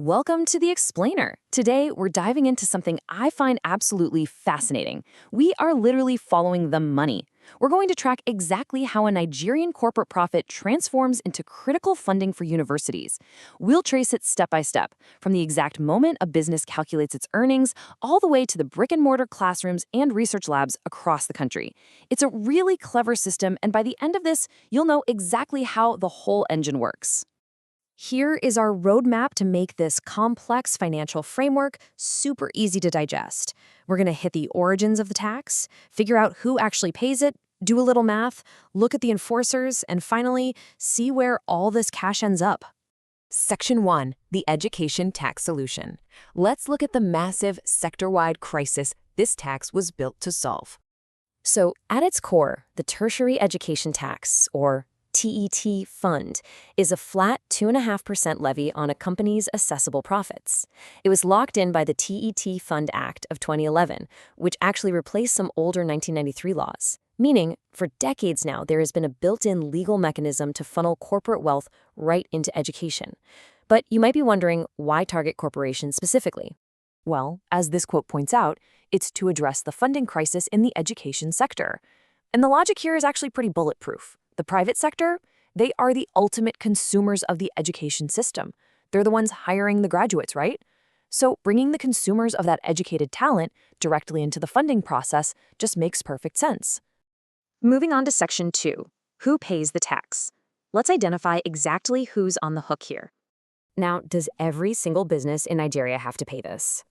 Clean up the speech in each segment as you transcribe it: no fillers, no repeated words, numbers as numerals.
Welcome to The Explainer. Today, we're diving into something I find absolutely fascinating. We are literally following the money. We're going to track exactly how a Nigerian corporate profit transforms into critical funding for universities. We'll trace it step by step, from the exact moment a business calculates its earnings, all the way to the brick-and-mortar classrooms and research labs across the country. It's a really clever system, and by the end of this, you'll know exactly how the whole engine works. Here is our roadmap to make this complex financial framework super easy to digest. We're going to hit the origins of the tax, figure out who actually pays it, do a little math, look at the enforcers, and finally, see where all this cash ends up. Section 1, the Education Tax Solution. Let's look at the massive sector-wide crisis this tax was built to solve. So, at its core, the Tertiary Education Tax, or TET fund, is a flat 2.5% levy on a company's assessable profits. It was locked in by the TET Fund Act of 2011, which actually replaced some older 1993 laws. Meaning, for decades now, there has been a built-in legal mechanism to funnel corporate wealth right into education. But you might be wondering, why target corporations specifically? Well, as this quote points out, it's to address the funding crisis in the education sector. And the logic here is actually pretty bulletproof. The private sector, they are the ultimate consumers of the education system. They're the ones hiring the graduates, right? So bringing the consumers of that educated talent directly into the funding process just makes perfect sense. Moving on to Section 2, who pays the tax? Let's identify exactly who's on the hook here. Now, does every single business in Nigeria have to pay this?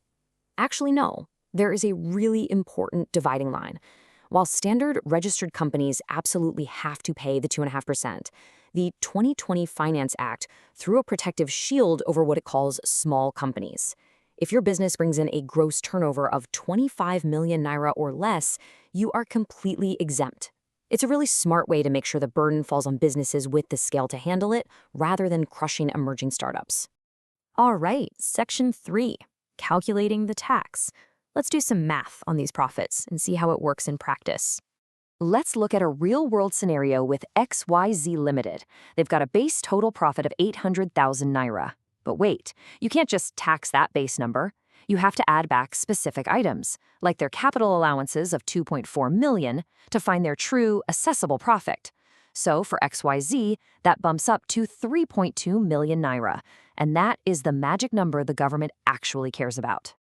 Actually, no. There is a really important dividing line. While standard registered companies absolutely have to pay the 2.5%, the 2020 Finance Act threw a protective shield over what it calls small companies. If your business brings in a gross turnover of 25 million naira or less, you are completely exempt. It's a really smart way to make sure the burden falls on businesses with the scale to handle it, rather than crushing emerging startups. All right, Section 3, calculating the tax. Let's do some math on these profits and see how it works in practice. Let's look at a real-world scenario with XYZ Limited. They've got a base total profit of 800,000 naira. But wait, you can't just tax that base number. You have to add back specific items, like their capital allowances of 2.4 million, to find their true assessable profit. So for XYZ, that bumps up to 3.2 million naira, and that is the magic number the government actually cares about.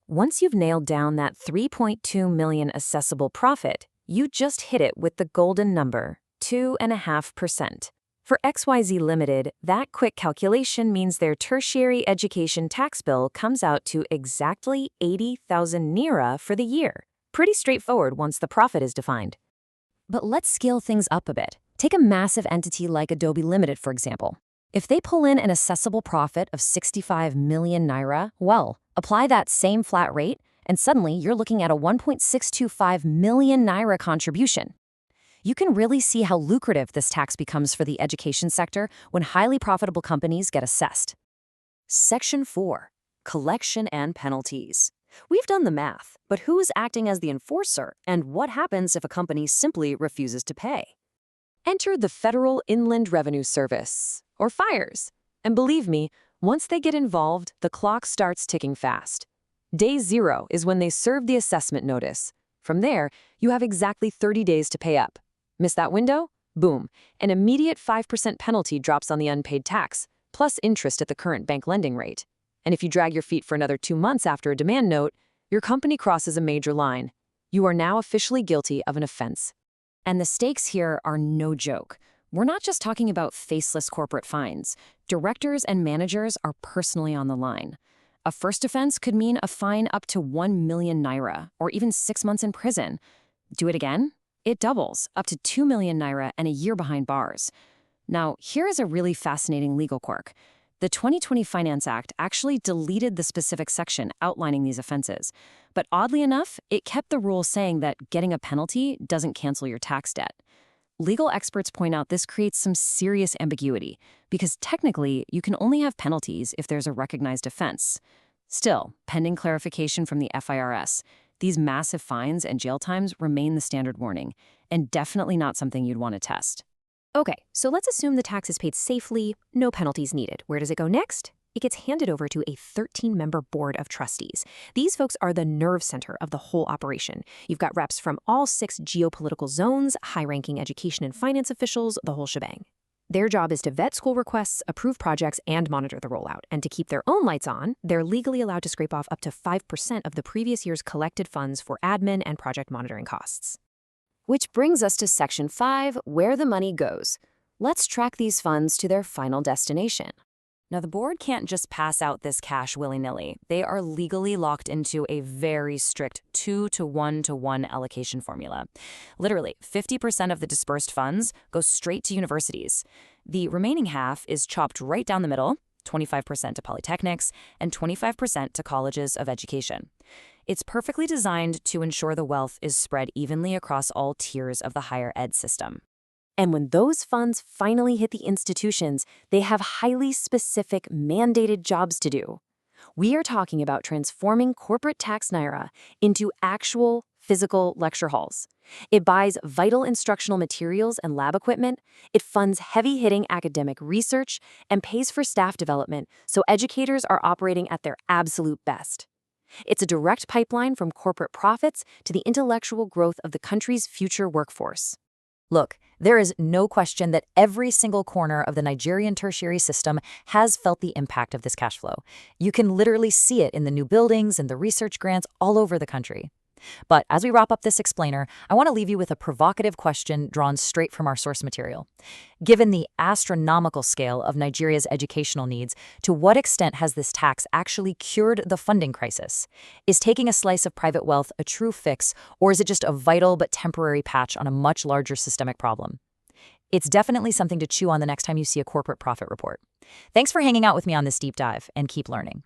Once you've nailed down that 3.2 million assessable profit, you just hit it with the golden number, 2.5%. For XYZ Limited, that quick calculation means their tertiary education tax bill comes out to exactly 80,000 naira for the year. Pretty straightforward once the profit is defined. But let's scale things up a bit. Take a massive entity like Adobe Limited, for example. If they pull in an assessable profit of 65 million naira, well, apply that same flat rate, and suddenly you're looking at a 1.625 million naira contribution. You can really see how lucrative this tax becomes for the education sector when highly profitable companies get assessed. Section 4, collection and penalties. We've done the math, but who's acting as the enforcer, and what happens if a company simply refuses to pay? Enter the Federal Inland Revenue Service, or FIRES. And believe me, once they get involved, the clock starts ticking fast. Day 0 is when they serve the assessment notice. From there, you have exactly 30 days to pay up. Miss that window? Boom. An immediate 5% penalty drops on the unpaid tax, plus interest at the current bank lending rate. And if you drag your feet for another 2 months after a demand note, your company crosses a major line. You are now officially guilty of an offense. And the stakes here are no joke. We're not just talking about faceless corporate fines. Directors and managers are personally on the line. A first offense could mean a fine up to 1 million naira, or even 6 months in prison. Do it again? It doubles, up to 2 million naira and a year behind bars. Now, here is a really fascinating legal quirk. The 2020 Finance Act actually deleted the specific section outlining these offenses. But oddly enough, it kept the rule saying that getting a penalty doesn't cancel your tax debt. Legal experts point out this creates some serious ambiguity, because technically, you can only have penalties if there's a recognized offense. Still, pending clarification from the FIRS, these massive fines and jail times remain the standard warning, and definitely not something you'd want to test. Okay, so let's assume the tax is paid safely, no penalties needed. Where does it go next? It gets handed over to a 13-member board of trustees. These folks are the nerve center of the whole operation. You've got reps from all 6 geopolitical zones, high-ranking education and finance officials, the whole shebang. Their job is to vet school requests, approve projects, and monitor the rollout. And to keep their own lights on, they're legally allowed to scrape off up to 5% of the previous year's collected funds for admin and project monitoring costs. Which brings us to Section 5, where the money goes. Let's track these funds to their final destination. Now, the board can't just pass out this cash willy-nilly. They are legally locked into a very strict 2-to-1-to-1 allocation formula. Literally, 50% of the dispersed funds go straight to universities. The remaining half is chopped right down the middle, 25% to polytechnics and 25% to colleges of education. It's perfectly designed to ensure the wealth is spread evenly across all tiers of the higher ed system. And when those funds finally hit the institutions, they have highly specific mandated jobs to do. We are talking about transforming corporate tax naira into actual physical lecture halls. It buys vital instructional materials and lab equipment, it funds heavy-hitting academic research, and pays for staff development so educators are operating at their absolute best. It's a direct pipeline from corporate profits to the intellectual growth of the country's future workforce. Look, there is no question that every single corner of the Nigerian tertiary system has felt the impact of this cash flow. You can literally see it in the new buildings and the research grants all over the country. But as we wrap up this explainer, I want to leave you with a provocative question drawn straight from our source material. Given the astronomical scale of Nigeria's educational needs, to what extent has this tax actually cured the funding crisis? Is taking a slice of private wealth a true fix, or is it just a vital but temporary patch on a much larger systemic problem? It's definitely something to chew on the next time you see a corporate profit report. Thanks for hanging out with me on this deep dive, and keep learning.